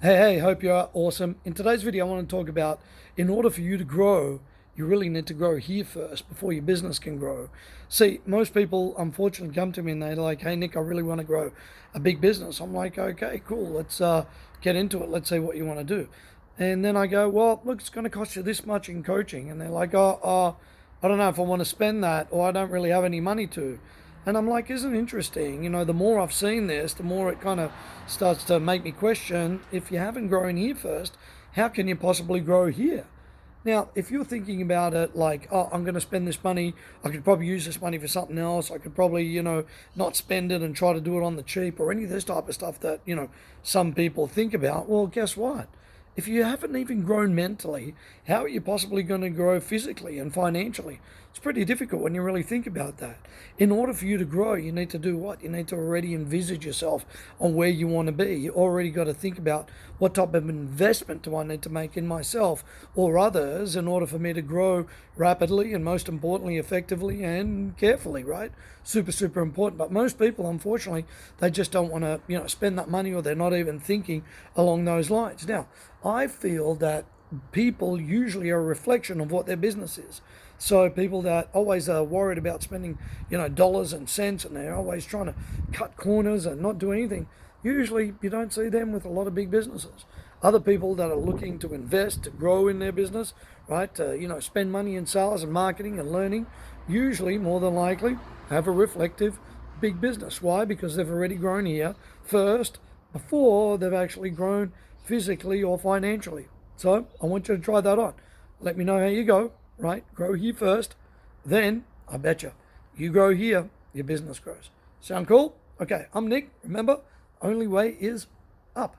Hey, hope you're awesome. In today's video, I want to talk about in order for you to grow, you really need to grow here first before your business can grow. See, most people unfortunately come to me and they're like, hey, Nick, I really want to grow a big business. I'm like, okay, cool. Let's get into it. Let's see what you want to do. And then I go, well, look, it's going to cost you this much in coaching. And they're like, I don't know if I want to spend that or I don't really have any money to. And I'm like, isn't it interesting? The more I've seen this, the more it kind of starts to make me question, if you haven't grown here first, how can you possibly grow here? Now, if you're thinking about it like, oh, I'm going to spend this money, I could probably use this money for something else, I could probably, not spend it and try to do it on the cheap or any of this type of stuff that, some people think about, well, guess what? If you haven't even grown mentally, how are you possibly going to grow physically and financially? It's pretty difficult when you really think about that. In order for you to grow, you need to do what? You need to already envisage yourself on where you want to be. You already got to think about what type of investment do I need to make in myself or others in order for me to grow rapidly and most importantly, effectively and carefully, right? Super, super important. But most people, unfortunately, they just don't want to, spend that money or they're not even thinking along those lines. Now, I feel that people usually are a reflection of what their business is. So people that always are worried about spending, dollars and cents, and they're always trying to cut corners and not do anything, usually you don't see them with a lot of big businesses. Other people that are looking to invest, to grow in their business, right, to, spend money in sales and marketing and learning, usually, more than likely, have a reflective big business. Why? Because they've already grown here first before they've actually grown physically or financially. So I want you to try that on. Let me know how you go, right? Grow here first. Then, I bet you grow here, your business grows. Sound cool? Okay, I'm Nick. Remember, only way is up.